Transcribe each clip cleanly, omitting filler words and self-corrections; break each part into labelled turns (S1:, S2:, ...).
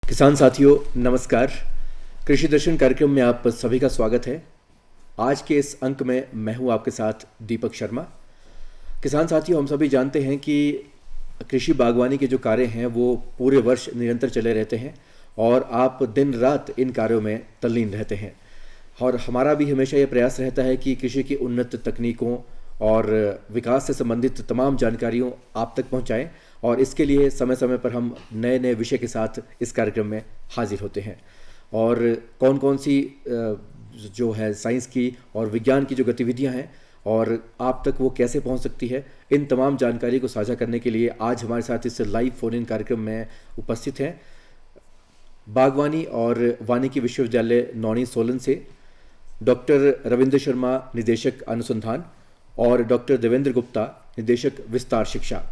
S1: किसान साथियों नमस्कार। कृषि दर्शन कार्यक्रम में आप सभी का स्वागत है। आज के इस अंक में मैं हूं आपके साथ दीपक शर्मा। किसान साथियों, हम सभी जानते हैं कि कृषि बागवानी के जो कार्य हैं वो पूरे वर्ष निरंतर चले रहते हैं और आप दिन रात इन कार्यों में तल्लीन रहते हैं। और हमारा भी हमेशा ये प्रयास रहता है कि कृषि की उन्नत तकनीकों और विकास से संबंधित तमाम जानकारियों आप तक पहुंचाएं, और इसके लिए समय समय पर हम नए नए विषय के साथ इस कार्यक्रम में हाजिर होते हैं। और कौन कौन सी जो है साइंस की और विज्ञान की जो गतिविधियां हैं और आप तक वो कैसे पहुंच सकती है, इन तमाम जानकारी को साझा करने के लिए आज हमारे साथ इस लाइव फोन इन कार्यक्रम में उपस्थित हैं बागवानी और वानिकी विश्वविद्यालय नौणी सोलन से डॉक्टर रविंद्र शर्मा, निदेशक अनुसंधान, और डॉक्टर देवेंद्र गुप्ता, निदेशक विस्तार शिक्षा।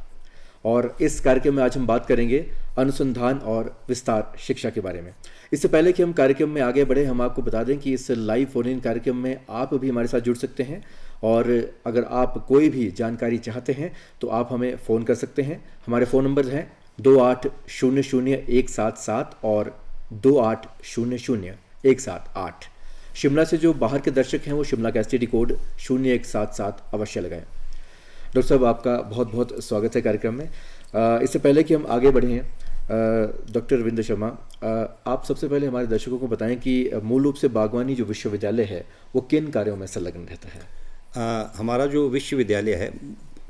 S1: और इस कार्यक्रम में आज हम बात करेंगे अनुसंधान और विस्तार शिक्षा के बारे में। इससे पहले कि हम कार्यक्रम में आगे बढ़े, हम आपको बता दें कि इस लाइव फोन इन कार्यक्रम में आप भी हमारे साथ जुड़ सकते हैं, और अगर आप कोई भी जानकारी चाहते हैं तो आप हमें फ़ोन कर सकते हैं। हमारे फ़ोन नंबर हैं 28000177 और 28000178। शिमला से जो बाहर के दर्शक हैं वो शिमला का STD कोड 0177 अवश्य लगाएं। डॉक्टर साहब, आपका बहुत बहुत स्वागत है कार्यक्रम में। इससे पहले कि हम आगे बढ़ें, डॉक्टर रविंद्र शर्मा, आप सबसे पहले हमारे दर्शकों को बताएं कि मूल रूप से बागवानी जो विश्वविद्यालय है वो किन कार्यों में संलग्न रहता है।
S2: हमारा जो विश्वविद्यालय है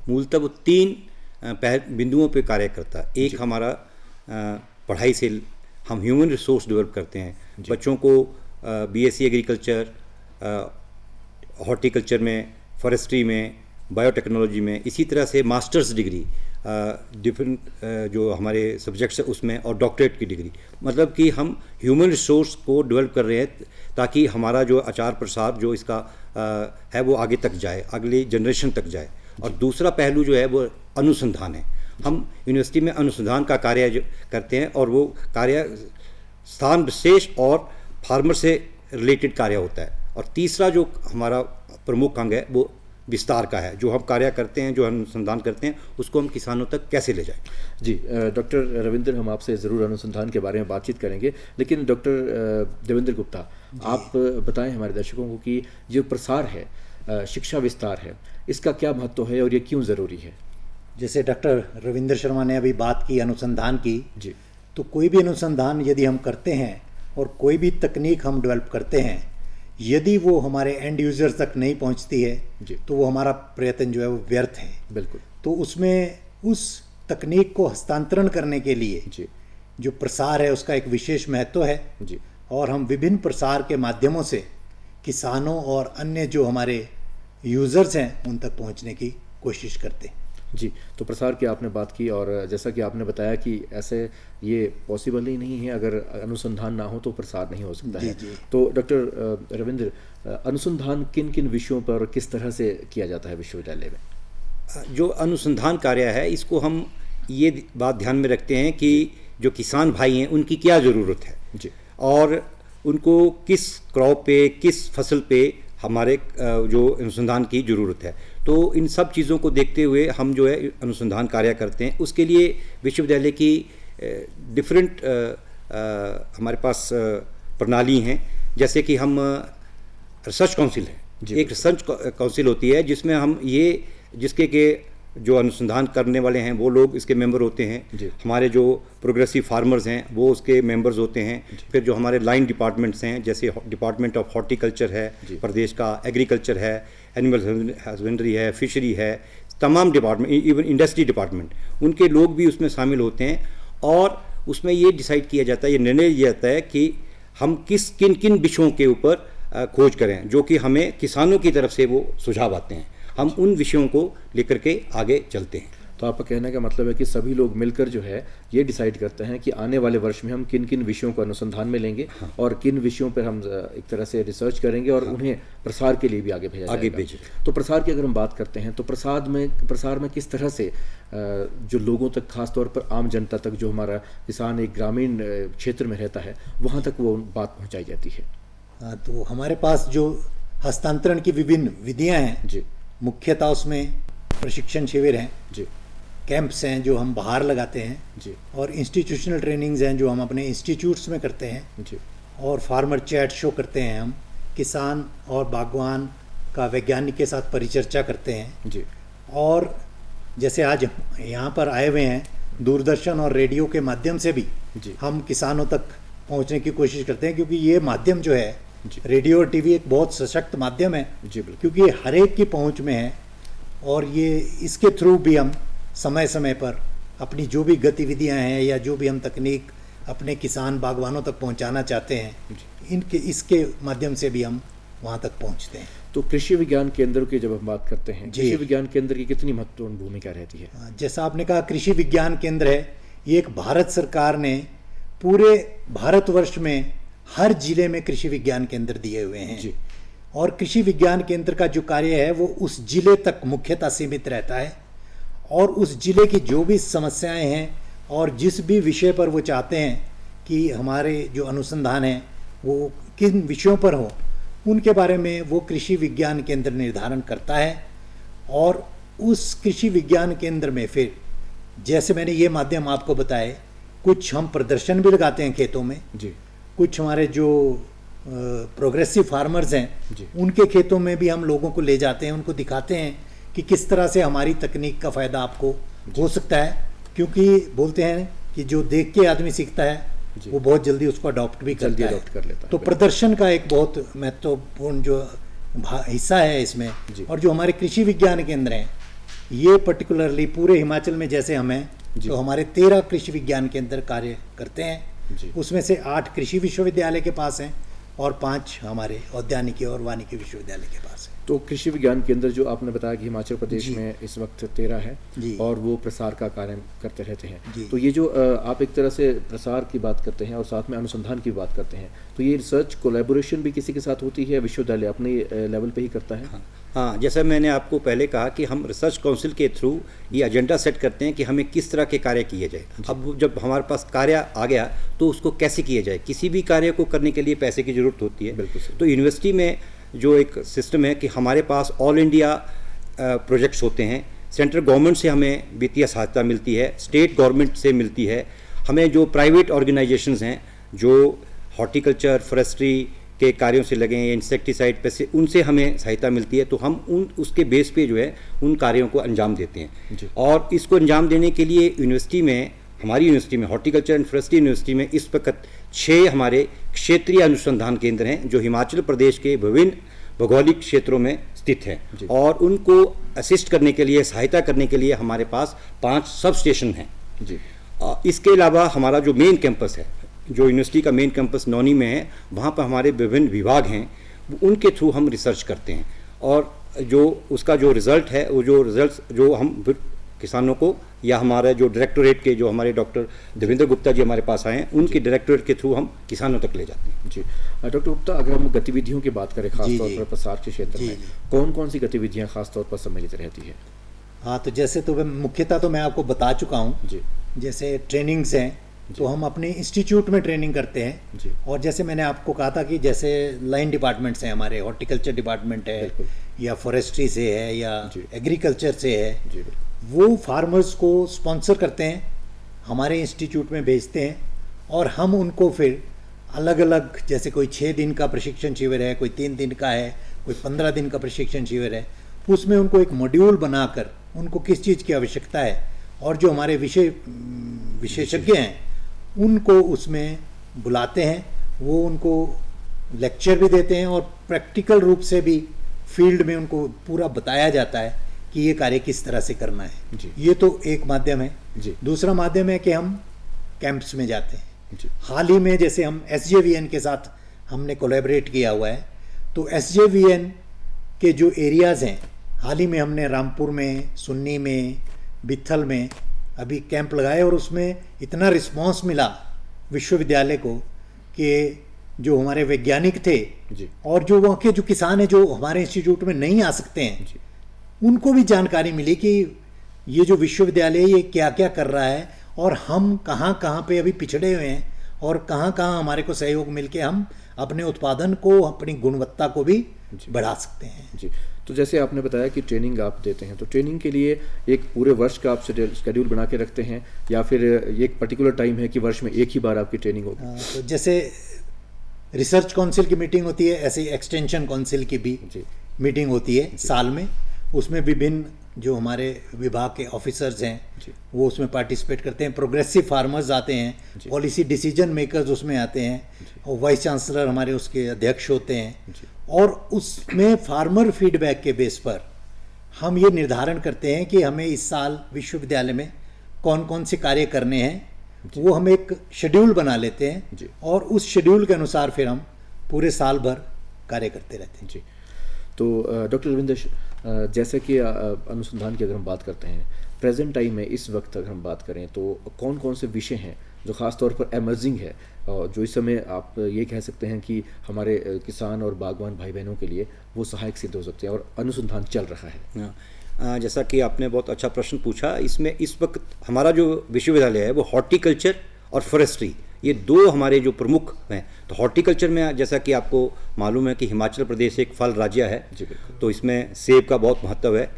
S2: मूलतः वो 3 बिंदुओं पे कार्य करता है। एक हमारा पढ़ाई से हम ह्यूमन रिसोर्स डेवलप करते हैं। बच्चों को BSc एग्रीकल्चर, हॉर्टिकल्चर में, फॉरेस्ट्री में, बायोटेक्नोलॉजी में, इसी तरह से मास्टर्स डिग्री डिफरेंट जो हमारे सब्जेक्ट्स हैं उसमें, और डॉक्टरेट की डिग्री। मतलब कि हम ह्यूमन रिसोर्स को डेवलप कर रहे हैं ताकि हमारा जो आचार प्रसार जो इसका है वो आगे तक जाए, अगली जनरेशन तक जाए। और दूसरा पहलू जो है वो अनुसंधान है। हम यूनिवर्सिटी में अनुसंधान का कार्य करते हैं और वो कार्य स्थान विशेष और फार्मर से रिलेटेड कार्य होता है। और तीसरा जो हमारा प्रमुख अंग है वो विस्तार का है। जो हम कार्य करते हैं, जो अनुसंधान करते हैं, उसको हम किसानों तक कैसे ले जाएं।
S1: जी डॉक्टर रविंद्र, हम आपसे ज़रूर अनुसंधान के बारे में बातचीत करेंगे, लेकिन डॉक्टर देवेंद्र गुप्ता, आप बताएं हमारे दर्शकों को कि जो प्रसार है, शिक्षा विस्तार है, इसका क्या महत्व है और ये क्यों ज़रूरी है।
S3: जैसे डॉक्टर रविंद्र शर्मा ने अभी बात की अनुसंधान की,
S1: जी,
S3: तो कोई भी अनुसंधान यदि हम करते हैं और कोई भी तकनीक हम डेवलप करते हैं, यदि वो हमारे एंड यूज़र तक नहीं पहुंचती है तो वो हमारा प्रयत्न जो है वो व्यर्थ है।
S1: बिल्कुल।
S3: तो उसमें उस तकनीक को हस्तांतरण करने के लिए जो प्रसार है उसका एक विशेष महत्व है
S1: जी।
S3: और हम विभिन्न प्रसार के माध्यमों से किसानों और अन्य जो हमारे यूज़र्स हैं उन तक पहुंचने की कोशिश करते हैं।
S1: जी, तो प्रसार की आपने बात की, और जैसा कि आपने बताया कि ऐसे ये पॉसिबल ही नहीं है, अगर अनुसंधान ना हो तो प्रसार नहीं हो सकता है। तो डॉक्टर रविंद्र, अनुसंधान किन किन विषयों पर किस तरह से किया जाता है विश्वविद्यालय में।
S2: जो अनुसंधान कार्य है इसको हम ये बात ध्यान में रखते हैं कि जो किसान भाई हैं उनकी क्या ज़रूरत है
S1: जी,
S2: और उनको किस क्रॉप पे, किस फसल पे हमारे जो अनुसंधान की ज़रूरत है। तो इन सब चीज़ों को देखते हुए हम जो है अनुसंधान कार्य करते हैं। उसके लिए विश्वविद्यालय की डिफरेंट हमारे पास प्रणाली हैं। जैसे कि हम रिसर्च काउंसिल है, एक रिसर्च काउंसिल होती है जिसमें हम ये जिसके के जो अनुसंधान करने वाले हैं वो लोग इसके मेंबर होते हैं। हमारे जो प्रोग्रेसिव फार्मर्स हैं वो उसके मेंबर्स होते हैं। फिर जो हमारे लाइन डिपार्टमेंट्स हैं, जैसे डिपार्टमेंट ऑफ हॉर्टिकल्चर है प्रदेश का, एग्रीकल्चर है, एनिमल हस्बेंड्री है, फिशरी है, तमाम डिपार्टमेंट, इवन इंडस्ट्री डिपार्टमेंट, उनके लोग भी उसमें शामिल होते हैं। और उसमें ये डिसाइड किया जाता है, ये निर्णय लिया जाता है कि हम किन किन विषयों के ऊपर खोज करें, जो कि हमें किसानों की तरफ से वो सुझाव आते हैं। हम उन विषयों को लेकर के आगे चलते हैं।
S1: तो आपका कहने का मतलब है कि सभी लोग मिलकर जो है ये डिसाइड करते हैं कि आने वाले वर्ष में हम किन किन विषयों को अनुसंधान में लेंगे और किन विषयों पर हम एक तरह से रिसर्च करेंगे और उन्हें प्रसार के लिए भी आगे भेजें। तो प्रसार की अगर हम बात करते हैं तो प्रसार में किस तरह से जो लोगों तक, खासतौर पर आम जनता तक, जो हमारा किसान एक ग्रामीण क्षेत्र में रहता है, वहाँ तक वो बात पहुँचाई जाती है।
S3: तो हमारे पास जो हस्तांतरण की विभिन्न विधियाँ हैं, मुख्यतः उसमें प्रशिक्षण शिविर हैं
S1: जी,
S3: कैंप्स हैं जो हम बाहर लगाते हैं
S1: जी
S3: और इंस्टीट्यूशनल ट्रेनिंग्स हैं जो हम अपने इंस्टीट्यूट्स में करते हैं
S1: जी
S3: और फार्मर चैट शो करते हैं। हम किसान और बागवान का वैज्ञानिक के साथ परिचर्चा करते हैं।
S1: जी
S3: और जैसे आज यहाँ पर आए हुए हैं, दूरदर्शन और रेडियो के माध्यम से भी
S1: जी
S3: हम किसानों तक पहुँचने की कोशिश करते हैं, क्योंकि ये माध्यम जो है
S1: जी
S3: रेडियो और टीवी एक बहुत सशक्त माध्यम है,
S1: जी बिल्कुल
S3: क्योंकि ये हर एक की पहुंच में है। और ये इसके थ्रू भी हम समय समय पर अपनी जो भी गतिविधियां हैं या जो भी हम तकनीक अपने किसान बागवानों तक पहुंचाना चाहते हैं, इनके इसके माध्यम से भी हम वहां तक पहुंचते हैं।
S1: तो कृषि विज्ञान केंद्र की जब हम बात करते हैं,
S3: जी।
S1: कृषि विज्ञान केंद्र की कितनी महत्वपूर्ण भूमिका रहती है?
S3: जैसा आपने कहा, कृषि विज्ञान केंद्र है, ये एक भारत सरकार ने पूरे भारतवर्ष में हर जिले में कृषि विज्ञान केंद्र दिए हुए हैं।
S1: जी।
S3: और कृषि विज्ञान केंद्र का जो कार्य है वो उस जिले तक मुख्यतः सीमित रहता है, और उस जिले की जो भी समस्याएं हैं और जिस भी विषय पर वो चाहते हैं कि हमारे जो अनुसंधान है वो किन विषयों पर हो, उनके बारे में वो कृषि विज्ञान केंद्र निर्धारण करता है। और उस कृषि विज्ञान केंद्र में फिर जैसे मैंने ये माध्यम आपको बताए, कुछ हम प्रदर्शन भी लगाते हैं खेतों में,
S1: जी
S3: कुछ हमारे जो प्रोग्रेसिव फार्मर्स हैं
S1: जी।
S3: उनके खेतों में भी हम लोगों को ले जाते हैं, उनको दिखाते हैं कि किस तरह से हमारी तकनीक का फ़ायदा आपको हो सकता है। क्योंकि बोलते हैं कि जो देख के आदमी सीखता है
S1: जी।
S3: वो बहुत जल्दी उसको अडॉप्ट भी
S1: जल्दी
S3: करता है।
S1: अडॉप्ट कर लेता है,
S3: तो
S1: बिल्कुल।
S3: प्रदर्शन का एक बहुत महत्वपूर्ण जो हिस्सा है इसमें।
S1: जी।
S3: और जो हमारे कृषि विज्ञान केंद्र हैं, ये पर्टिकुलरली पूरे हिमाचल में जैसे हम हैं,
S1: जी।
S3: तो हमारे 13 कृषि विज्ञान केंद्र कार्य करते हैं।
S1: जी।
S3: उसमें से 8 कृषि विश्वविद्यालय के पास हैं और 5 हमारे औद्यानिकी और वानिकी विश्वविद्यालय के पास है।
S1: तो कृषि विज्ञान केंद्र जो आपने बताया कि हिमाचल प्रदेश
S3: जी।
S1: में इस वक्त 13 है
S3: जी।
S1: और वो प्रसार का कार्य करते रहते हैं।
S3: जी।
S1: तो ये जो आप एक तरह से प्रसार की बात करते हैं और साथ में अनुसंधान की बात करते हैं, तो ये रिसर्च कोलैबोरेशन भी किसी के साथ होती है, विश्वविद्यालय अपने लेवल पे ही करता है?
S2: हाँ, जैसा मैंने आपको पहले कहा कि हम रिसर्च काउंसिल के थ्रू ये एजेंडा सेट करते हैं कि हमें किस तरह के कार्य किए जाए। अब जब हमारे पास कार्य आ गया तो उसको कैसे किया जाए। किसी भी कार्य को करने के लिए पैसे की ज़रूरत होती है।
S1: बिल्कुल सही।
S2: तो यूनिवर्सिटी में जो एक सिस्टम है कि हमारे पास ऑल इंडिया प्रोजेक्ट्स होते हैं। सेंट्रल गवर्नमेंट से हमें वित्तीय सहायता मिलती है, स्टेट गवर्नमेंट से मिलती है, हमें जो प्राइवेट ऑर्गेनाइजेशंस हैं जो हॉर्टिकल्चर फॉरेस्ट्री के कार्यों से लगे हैं, इंसेक्टिसाइड पे से, उनसे हमें सहायता मिलती है। तो हम उसके बेस पे जो है उन कार्यों को अंजाम देते हैं।
S1: जी।
S2: और इसको अंजाम देने के लिए यूनिवर्सिटी में, हमारी यूनिवर्सिटी में, हॉर्टिकल्चर एंड फॉरेस्ट्री यूनिवर्सिटी में इस वक्त 6 हमारे क्षेत्रीय अनुसंधान केंद्र हैं जो हिमाचल प्रदेश के विभिन्न भौगोलिक क्षेत्रों में स्थित हैं।
S1: जी।
S2: और उनको असिस्ट करने के लिए, सहायता करने के लिए हमारे पास 5 सब स्टेशन हैं।
S1: जी।
S2: इसके अलावा हमारा जो मेन कैंपस है, जो यूनिवर्सिटी का मेन कैंपस नौनी में है, वहाँ पर हमारे विभिन्न विभाग हैं, उनके थ्रू हम रिसर्च करते हैं। और जो उसका जो रिज़ल्ट है, वो जो रिज़ल्ट जो हम किसानों को या हमारे जो डायरेक्टोरेट के जो हमारे डॉक्टर देवेंद्र गुप्ता जी हमारे पास आए हैं, उनके डायरेक्टोरेट के थ्रू हम किसानों तक ले जाते हैं।
S1: जी। डॉक्टर गुप्ता, अगर हम गतिविधियों की बात करें
S3: जी,
S1: खासतौर
S3: जी।
S1: पर प्रसार के क्षेत्र
S3: जी,
S1: में,
S3: जी।
S1: कौन कौन सी गतिविधियां खासतौर पर सम्मिलित रहती है?
S3: हाँ, तो जैसे तो मुख्यतः तो मैं आपको बता चुका हूँ।
S1: जी।
S3: जैसे ट्रेनिंग्स हैं तो हम अपने इंस्टीट्यूट में ट्रेनिंग करते हैं।
S1: जी।
S3: और जैसे मैंने आपको कहा था कि जैसे लाइन डिपार्टमेंट्स हैं हमारे, हॉर्टिकल्चर डिपार्टमेंट है
S1: बिल्कुल।
S3: या फॉरेस्ट्री से है या
S1: जी।
S3: एग्रीकल्चर से है,
S1: जी बिल्कुल।
S3: वो फार्मर्स को स्पॉन्सर करते हैं, हमारे इंस्टीट्यूट में भेजते हैं और हम उनको फिर अलग अलग, जैसे कोई 6 दिन का प्रशिक्षण शिविर है, कोई 3 दिन का है, कोई 15 दिन का प्रशिक्षण शिविर है, उसमें उनको एक मॉड्यूल बनाकर उनको किस चीज़ की आवश्यकता है और जो हमारे विशेषज्ञ हैं उनको उसमें बुलाते हैं। वो उनको लेक्चर भी देते हैं और प्रैक्टिकल रूप से भी फील्ड में उनको पूरा बताया जाता है कि ये कार्य किस तरह से करना है।
S1: जी।
S3: ये तो एक माध्यम है।
S1: जी।
S3: दूसरा माध्यम है कि हम कैंप्स में जाते हैं।
S1: जी।
S3: हाल ही में जैसे हम SJVN के साथ हमने कोलैबोरेट किया हुआ है, तो SJVN के जो एरियाज़ हैं, हाल ही में हमने रामपुर में, सुन्नी में, बिथल में अभी कैंप लगाए और उसमें इतना रिस्पांस मिला विश्वविद्यालय को कि जो हमारे वैज्ञानिक थे
S1: जी।
S3: और जो वहाँ के जो किसान हैं जो हमारे इंस्टीट्यूट में नहीं आ सकते हैं,
S1: जी।
S3: उनको भी जानकारी मिली कि ये जो विश्वविद्यालय है ये क्या क्या कर रहा है और हम कहाँ कहाँ पे अभी पिछड़े हुए हैं और कहाँ कहाँ हमारे को सहयोग मिलके हम अपने उत्पादन को, अपनी गुणवत्ता को भी बढ़ा सकते हैं।
S1: जी। तो जैसे आपने बताया कि ट्रेनिंग आप देते हैं, तो ट्रेनिंग के लिए एक पूरे वर्ष का आप शेड्यूल बना के रखते हैं या फिर एक पर्टिकुलर टाइम है कि वर्ष में एक ही बार आपकी ट्रेनिंग होगी?
S3: तो जैसे रिसर्च काउंसिल की मीटिंग होती है, ऐसे ही एक्सटेंशन काउंसिल की भी
S1: जी।
S3: मीटिंग होती है साल में। उसमें विभिन्न जो हमारे विभाग के ऑफिसर्स हैं वो उसमें पार्टिसिपेट करते हैं, प्रोग्रेसिव फार्मर्स आते हैं, पॉलिसी डिसीजन मेकर्स उसमें आते हैं, और वाइस चांसलर हमारे उसके अध्यक्ष होते हैं। और उसमें फार्मर फीडबैक के बेस पर हम ये निर्धारण करते हैं कि हमें इस साल विश्वविद्यालय में कौन कौन से कार्य करने हैं, वो हम एक शेड्यूल बना लेते हैं और उस शेड्यूल के अनुसार फिर हम पूरे साल भर कार्य करते रहते हैं।
S1: जी। तो डॉक्टर रविंद्र, जैसे कि अनुसंधान की अगर हम बात करते हैं प्रेजेंट टाइम में, इस वक्त अगर हम बात करें तो कौन कौन से विषय हैं जो ख़ास तौर पर एमर्जिंग है और जो इस समय आप ये कह सकते हैं कि हमारे किसान और बागवान भाई बहनों के लिए वो सहायक सिद्ध हो सकते हैं और अनुसंधान चल रहा है?
S2: जैसा कि आपने बहुत अच्छा प्रश्न पूछा, इसमें इस वक्त हमारा जो विश्वविद्यालय है वो हॉर्टिकल्चर और फॉरेस्ट्री, ये दो हमारे जो प्रमुख हैं। तो हॉर्टिकल्चर में जैसा कि आपको मालूम है कि हिमाचल प्रदेश एक फल राज्य है, तो इसमें सेब का बहुत महत्व है,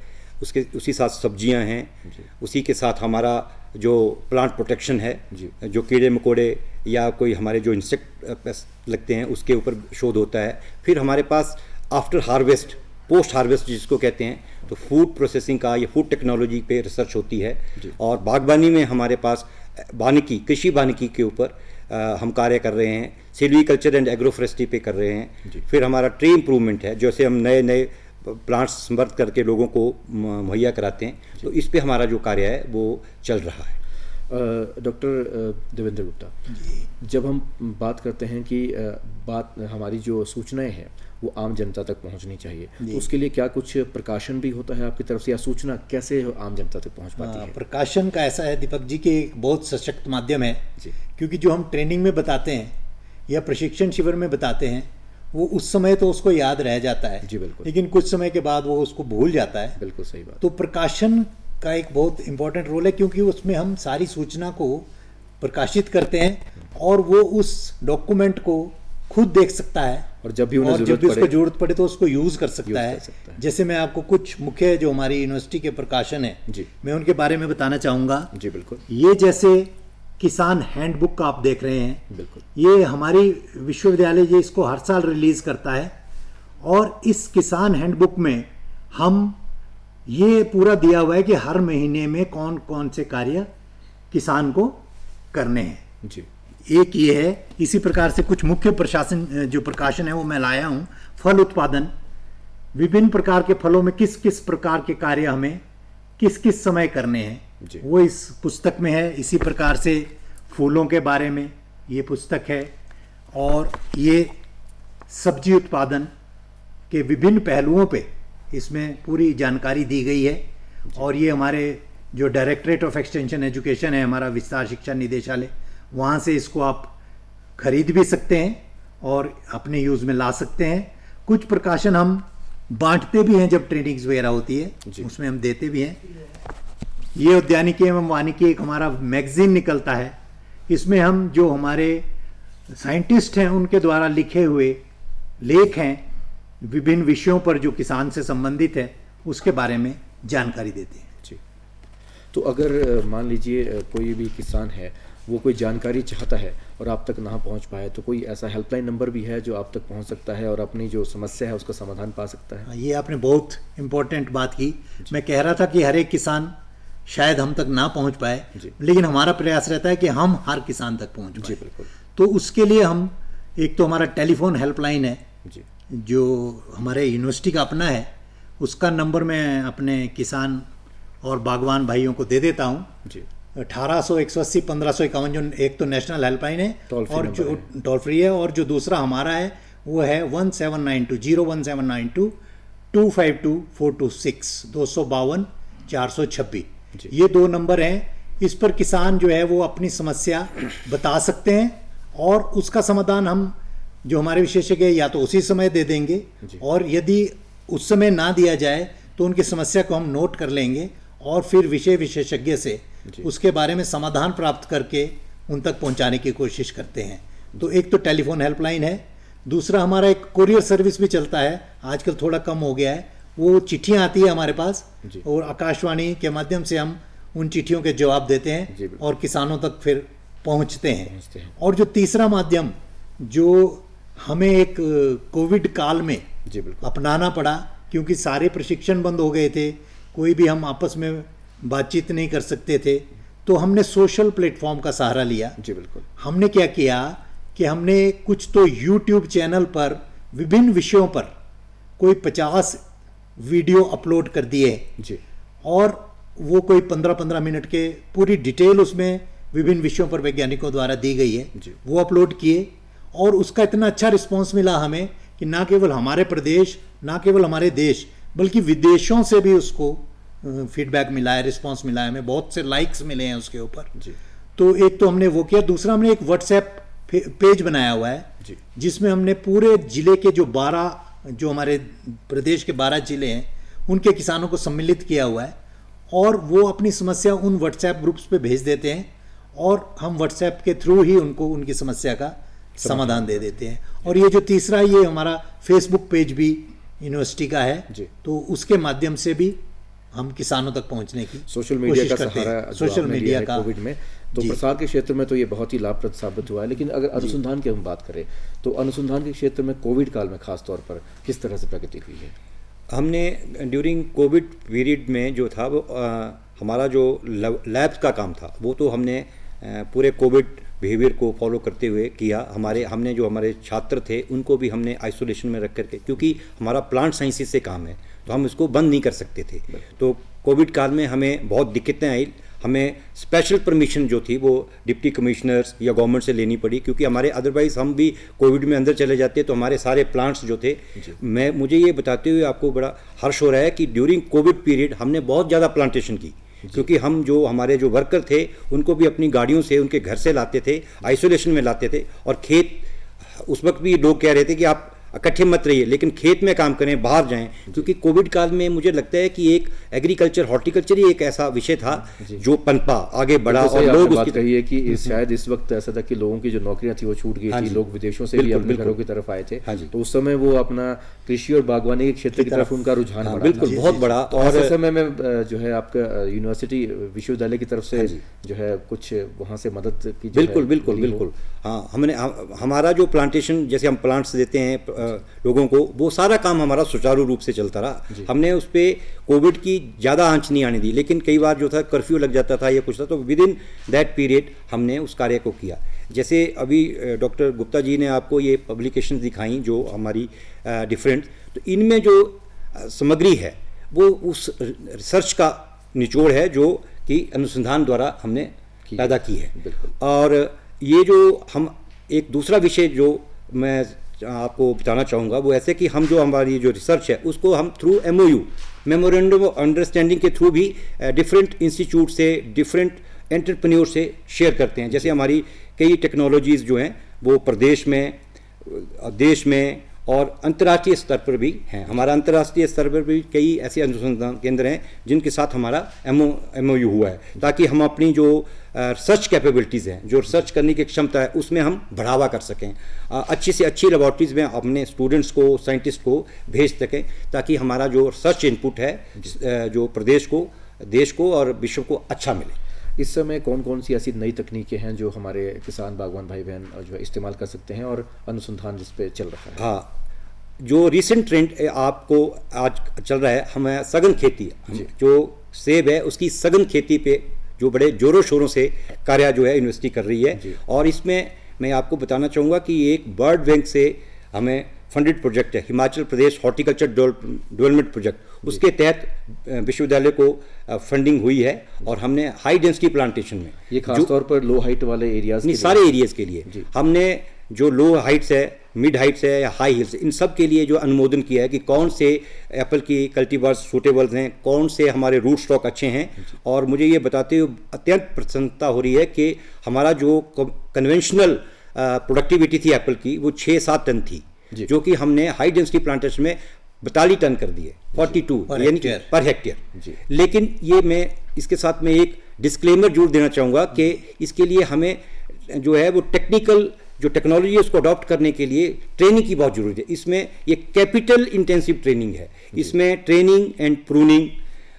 S2: उसी साथ सब्जियां हैं, उसी के साथ हमारा जो प्लांट प्रोटेक्शन है, जो कीड़े मकोड़े या कोई हमारे जो इंसेक्ट लगते हैं उसके ऊपर शोध होता है। फिर हमारे पास आफ्टर हार्वेस्ट, पोस्ट हार्वेस्ट जिसको कहते हैं, तो फूड प्रोसेसिंग का या फूड टेक्नोलॉजी पे रिसर्च होती है। और बागवानी में हमारे पास वानिकी, कृषि वानिकी के ऊपर हम कार्य कर रहे हैं, सिल्वीकल्चर एंड एग्रोफॉरेस्ट्री पे कर रहे हैं। फिर हमारा ट्री इम्प्रूवमेंट है, जैसे हम नए नए प्लांट्स समर्थ करके लोगों को मुहैया कराते हैं, तो इस पे हमारा जो कार्य है वो चल रहा है।
S1: डॉक्टर देवेंद्र गुप्ता, जब हम बात करते हैं कि हमारी जो सूचनाएं हैं वो आम जनता तक पहुंचनी चाहिए, तो उसके लिए क्या कुछ प्रकाशन भी होता है आपकी तरफ से, या सूचना कैसे आम जनता तक पहुंच पाती है?
S3: प्रकाशन का ऐसा है दीपक जी कि एक बहुत सशक्त माध्यम है, क्योंकि जो हम ट्रेनिंग में बताते हैं या प्रशिक्षण शिविर में बताते हैं वो उस समय तो उसको याद रह जाता है,
S1: जी बिल्कुल,
S3: लेकिन कुछ समय के बाद वो उसको भूल जाता है।
S1: बिल्कुल सही बात।
S3: तो प्रकाशन का एक बहुत इंपॉर्टेंट रोल है, क्योंकि उसमें हम सारी सूचना को प्रकाशित करते हैं और वो उस डॉक्यूमेंट को खुद देख सकता है,
S1: और जब भी
S3: उसको जरूरत पड़े तो उसको यूज कर सकता है। जैसे मैं आपको कुछ मुख्य जो हमारी यूनिवर्सिटी के प्रकाशन है मैं उनके बारे में बताना चाहूँगा।
S1: जी बिल्कुल।
S3: ये जैसे किसान हैंडबुक का आप देख रहे हैं,
S1: बिल्कुल,
S3: ये हमारी विश्वविद्यालय ये इसको हर साल रिलीज करता है, और इस किसान हैंडबुक में हम ये पूरा दिया हुआ है कि हर महीने में कौन कौन से कार्य किसान को करने हैं।
S1: जी।
S3: एक ये है, इसी प्रकार से कुछ मुख्य प्रकाशन है वो मैं लाया हूँ। फल उत्पादन, विभिन्न प्रकार के फलों में किस किस प्रकार के कार्य हमें किस किस समय करने हैं, वो इस पुस्तक में है। इसी प्रकार से फूलों के बारे में ये पुस्तक है, और ये सब्जी उत्पादन के विभिन्न पहलुओं पे इसमें पूरी जानकारी दी गई है। और ये हमारे जो डायरेक्टरेट ऑफ एक्सटेंशन एजुकेशन है, हमारा विस्तार शिक्षा निदेशालय, वहाँ से इसको आप खरीद भी सकते हैं और अपने यूज़ में ला सकते हैं। कुछ प्रकाशन हम बांटते भी हैं, जब ट्रेनिंग्स वगैरह होती है उसमें हम देते भी हैं। ये उद्यानिकी एवं वानिकी एक हमारा मैगजीन निकलता है, इसमें हम जो हमारे साइंटिस्ट हैं उनके द्वारा लिखे हुए लेख हैं विभिन्न विषयों पर जो किसान से संबंधित है उसके बारे में जानकारी देते हैं।
S1: जी। तो अगर मान लीजिए कोई भी किसान है, वो कोई जानकारी चाहता है और आप तक ना पहुंच पाए, तो कोई ऐसा हेल्पलाइन नंबर भी है जो आप तक पहुंच सकता है और अपनी जो समस्या है उसका समाधान पा सकता है?
S3: ये आपने बहुत इम्पोर्टेंट बात की। मैं कह रहा था कि हर एक किसान शायद हम तक ना पहुंच पाए, लेकिन हमारा प्रयास रहता है कि हम हर किसान तक पहुंच पाए।
S1: बिल्कुल।
S3: तो उसके लिए हम एक तो हमारा टेलीफोन हेल्पलाइन है
S1: जी,
S3: जो हमारे यूनिवर्सिटी का अपना है, उसका नंबर मैं अपने किसान और बागवान भाइयों को दे देता हूँ। 1800-180-1551, जो एक तो नेशनल हेल्पलाइन है और जो टोल फ्री है, और जो दूसरा हमारा है वो है 1792 252-426 252-426। ये दो नंबर हैं। इस पर किसान जो है वो अपनी समस्या बता सकते हैं और उसका समाधान हम जो हमारे विशेषज्ञ या तो उसी समय दे देंगे, और यदि उस समय ना दिया जाए तो उनकी समस्या को हम नोट कर लेंगे और फिर विषय विशेषज्ञ से उसके बारे में समाधान प्राप्त करके उन तक पहुंचाने की कोशिश करते हैं। तो एक तो टेलीफोन हेल्पलाइन है, दूसरा हमारा एक कुरियर सर्विस भी चलता है, आजकल थोड़ा कम हो गया है, वो चिट्ठियाँ आती है हमारे पास
S1: जी।
S3: और आकाशवाणी के माध्यम से हम उन चिट्ठियों के जवाब देते
S1: जी,
S3: हैं
S1: बिल्कुल।
S3: और किसानों तक फिर पहुँचते हैं।
S1: पहुंचते हैं।
S3: और जो तीसरा माध्यम जो हमें एक कोविड काल में
S1: जी बिल्कुल।
S3: अपनाना पड़ा, क्योंकि सारे प्रशिक्षण बंद हो गए थे, कोई भी हम आपस में बातचीत नहीं कर सकते थे, तो हमने सोशल प्लेटफॉर्म का सहारा लिया।
S1: जी बिल्कुल।
S3: हमने क्या किया कि हमने कुछ तो यूट्यूब चैनल पर विभिन्न विषयों पर कोई 50 वीडियो अपलोड कर दिए
S1: जी
S3: और वो कोई 15-15 मिनट के पूरी डिटेल उसमें विभिन्न विषयों पर वैज्ञानिकों द्वारा दी गई है,
S1: जी।
S3: वो अपलोड किए और उसका इतना अच्छा रिस्पांस मिला हमें कि ना केवल हमारे प्रदेश, ना केवल हमारे देश, बल्कि विदेशों से भी उसको फीडबैक मिला है, रिस्पांस मिला है, हमें बहुत से लाइक्स मिले हैं उसके ऊपर।
S1: जी
S3: तो एक तो हमने वो किया, दूसरा हमने एक व्हाट्सएप पेज बनाया हुआ है
S1: जी।
S3: जिसमें हमने पूरे जिले के जो हमारे प्रदेश के 12 जिले हैं उनके किसानों को सम्मिलित किया हुआ है और वो अपनी समस्या उन व्हाट्सएप ग्रुप्स पे भेज देते हैं और हम व्हाट्सएप के थ्रू ही उनको उनकी समस्या का समाधान दे देते हैं। और ये जो तीसरा, ये हमारा फेसबुक पेज भी यूनिवर्सिटी का है,
S1: जी।
S3: तो उसके माध्यम से भी हम किसानों तक पहुंचने की
S1: सोशल मीडिया का
S3: कोशिश करते हैं।
S1: सहारा जो
S3: सोशल
S1: आपने लिया
S3: मीडिया
S1: है
S3: का
S1: कोविड में, तो
S3: जी।
S1: प्रसार के क्षेत्र में तो ये बहुत ही लाभप्रद साबित हुआ है। लेकिन अगर अनुसंधान की हम बात करें तो अनुसंधान के क्षेत्र में कोविड काल में खास तौर पर किस तरह से प्रगति हुई है?
S2: हमने ड्यूरिंग कोविड पीरियड में जो था वो हमारा जो लैब्स का काम था वो तो हमने पूरे कोविड बिहेवियर को फॉलो करते हुए किया। हमने जो हमारे छात्र थे उनको भी हमने आइसोलेशन में रख करके, क्योंकि हमारा प्लांट साइंसेज से काम है तो हम इसको बंद नहीं कर सकते थे। तो कोविड काल में हमें बहुत दिक्कतें आई, हमें स्पेशल परमिशन जो थी वो डिप्टी कमिश्नर्स या गवर्नमेंट से लेनी पड़ी, क्योंकि हमारे अदरवाइज हम भी कोविड में अंदर चले जाते तो हमारे सारे प्लांट्स जो थे, मुझे ये बताते हुए आपको बड़ा हर्ष हो रहा है कि ड्यूरिंग कोविड पीरियड हमने बहुत ज़्यादा प्लांटेशन की, क्योंकि हम जो हमारे जो वर्कर थे उनको भी अपनी गाड़ियों से उनके घर से लाते थे, आइसोलेशन में लाते थे। और खेत, उस वक्त भी लोग कह रहे थे कि आप इकट्ठे मत रहिए लेकिन खेत में काम करें, बाहर जाएं, क्योंकि कोविड काल में मुझे लगता है कि एक एग्रीकल्चर, हॉर्टिकल्चर ही एक ऐसा विषय था जो पनपा, आगे बढ़ा
S1: जैसे
S2: और
S1: आपने
S2: लोग
S1: बात
S2: उसकी
S1: कही है कि शायद इस वक्त ऐसा था कि लोगों की जो नौकरियां थी वो छूट गई थी, लोग विदेशों से भी
S2: बिल्कुल,
S1: अपने
S2: बिल्कुल।
S1: घरों की तरफ आए थे,
S2: हाँ जी।
S1: तो उस समय वो अपना कृषि और बागवानी के क्षेत्र की तरफ उनका रुझान बढ़ा
S2: बिल्कुल
S1: था।
S2: बहुत बड़ा।
S1: तो ऐसे समय में जो है आपका यूनिवर्सिटी विश्वविद्यालय की तरफ से जो है कुछ वहाँ से मदद की जो है
S2: बिल्कुल बिल्कुल
S1: मिली हो।
S2: बिल्कुल हाँ, हमारा जो प्लांटेशन, जैसे हम प्लांट्स देते हैं लोगों को, वो सारा काम हमारा सुचारू रूप से चलता रहा। हमने उस पर कोविड की ज़्यादा आंच नहीं आने दी, लेकिन कई बार जो था कर्फ्यू लग जाता था या कुछ था, तो विद इन दैट पीरियड हमने उस कार्य को किया। जैसे अभी डॉक्टर गुप्ता जी ने आपको ये पब्लिकेशंस दिखाई जो हमारी डिफरेंट, तो इनमें जो सामग्री है वो उस रिसर्च का निचोड़ है जो कि अनुसंधान द्वारा हमने पैदा की है। और ये जो हम एक दूसरा विषय जो मैं आपको बताना चाहूँगा वो ऐसे कि हम जो हमारी जो रिसर्च है उसको हम through MOU, memorandum of understanding के थ्रू भी डिफरेंट इंस्टीट्यूट से, डिफरेंट एंटरप्रेन्योर से शेयर करते हैं। जैसे हमारी कई टेक्नोलॉजीज़ जो हैं वो प्रदेश में, देश में और अंतर्राष्ट्रीय स्तर पर भी हैं। हमारा अंतर्राष्ट्रीय स्तर पर भी कई ऐसे अनुसंधान केंद्र हैं जिनके साथ हमारा MOU हुआ है, ताकि हम अपनी जो रिसर्च कैपेबिलिटीज़ हैं, जो रिसर्च करने की क्षमता है, उसमें हम बढ़ावा कर सकें, अच्छी से अच्छी लेबॉर्ट्रीज़ में अपने स्टूडेंट्स को, साइंटिस्ट को भेज सकें, ताकि हमारा जो रिसर्च इनपुट है जो प्रदेश को, देश को और विश्व को अच्छा मिले।
S1: इस समय कौन कौन सी ऐसी नई तकनीकें हैं जो हमारे किसान बागवान भाई बहन जो है इस्तेमाल कर सकते हैं और अनुसंधान जिस पे चल रहा है?
S2: हाँ, जो रिसेंट ट्रेंड आपको आज चल रहा है, हमें सघन खेती, जो सेब है उसकी सघन खेती पे जो बड़े जोरों शोरों से कार्य जो है यूनिवर्सिटी कर रही है। और इसमें मैं आपको बताना चाहूँगा कि एक बर्ड बैंक से हमें फंडेड प्रोजेक्ट है, Himachal Pradesh horticulture development project, उसके तहत विश्वविद्यालय को फंडिंग हुई है। और हमने हाई डेंसिटी प्लांटेशन में,
S1: ये खासतौर पर लो हाइट वाले एरियाज,
S2: नहीं सारे एरियाज के लिए हमने जो लो हाइट्स है, मिड हाइट्स है या हाई हिल्स, इन सब के लिए जो अनुमोदन किया है कि कौन से एप्पल की कल्टीवर्स सूटेबल्स हैं, कौन से हमारे रूट स्टॉक अच्छे हैं। और मुझे ये बताते हुए अत्यंत प्रसन्नता हो रही है कि हमारा जो कन्वेंशनल प्रोडक्टिविटी थी एप्पल की वो 6-7 टन थी, जो कि हमने हाई डेंसिटी प्लांटेशन में 42 टन कर दिए, 42 यानी कि पर हेक्टेयर। लेकिन ये मैं इसके साथ में एक डिस्क्लेमर जरूर देना चाहूँगा कि इसके लिए हमें जो है वो टेक्निकल जो टेक्नोलॉजी है उसको अडॉप्ट करने के लिए ट्रेनिंग की बहुत ज़रूरत है। इसमें ये कैपिटल इंटेंसिव ट्रेनिंग है, इसमें ट्रेनिंग एंड प्रूनिंग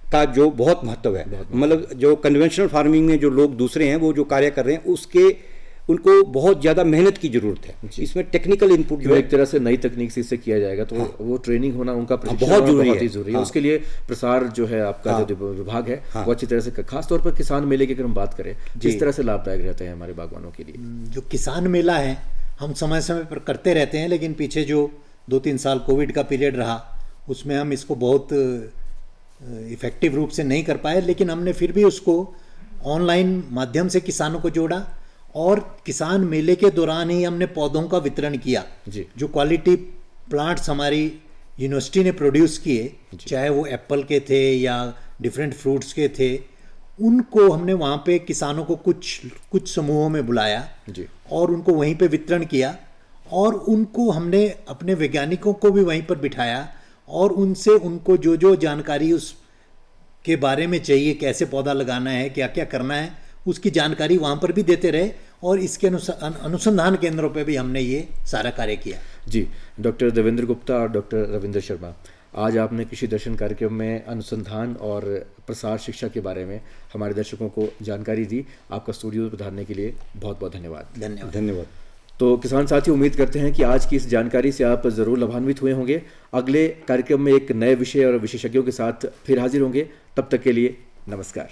S2: का जो बहुत महत्व है। मतलब जो कन्वेंशनल फार्मिंग में जो लोग दूसरे हैं वो जो कार्य कर रहे हैं उसके उनको बहुत ज़्यादा मेहनत की ज़रूरत है। इसमें टेक्निकल इनपुट जो
S1: एक तरह से नई तकनीक से इससे किया जाएगा तो वो ट्रेनिंग होना, उनका प्रशिक्षण
S2: बहुत
S1: होना
S2: जरूरी
S1: जरूरी है।
S2: है।
S1: उसके लिए प्रसार जो है आपका जो विभाग है वो अच्छी तरह से, खास तौर पर किसान मेले की अगर हम बात करें, किस तरह से लाभदायक रहते हैं हमारे बागवानों के लिए?
S3: जो किसान मेला है हम समय समय पर करते रहते हैं, लेकिन पीछे जो 2-3 साल कोविड का पीरियड रहा उसमें हम इसको बहुत इफ़ेक्टिव रूप से नहीं कर पाए, लेकिन हमने फिर भी उसको ऑनलाइन माध्यम से किसानों को जोड़ा और किसान मेले के दौरान ही हमने पौधों का वितरण किया। जो क्वालिटी प्लांट्स हमारी यूनिवर्सिटी ने प्रोड्यूस किए, चाहे वो एप्पल के थे या डिफरेंट फ्रूट्स के थे, उनको हमने वहाँ पे किसानों को कुछ समूहों में बुलाया और उनको वहीं पे वितरण किया और उनको हमने अपने वैज्ञानिकों को भी वहीं पर बिठाया और उनसे उनको जो जो जानकारी उस के बारे में चाहिए, कैसे पौधा लगाना है, क्या क्या करना है, उसकी जानकारी वहाँ पर भी देते रहे और इसके अनुसंधान केंद्रों पे भी हमने ये सारा कार्य किया।
S1: जी, डॉक्टर देवेंद्र गुप्ता और डॉक्टर रविंद्र शर्मा, आज आपने कृषि दर्शन कार्यक्रम में अनुसंधान और प्रसार शिक्षा के बारे में हमारे दर्शकों को जानकारी दी। आपका स्टूडियो पधारने के लिए बहुत बहुत धन्यवाद।
S2: धन्यवाद।
S1: तो किसान साथी, उम्मीद करते हैं कि आज की इस जानकारी से आप ज़रूर लाभान्वित हुए होंगे। अगले कार्यक्रम में एक नए विषय और विशेषज्ञों के साथ फिर हाजिर होंगे। तब तक के लिए नमस्कार।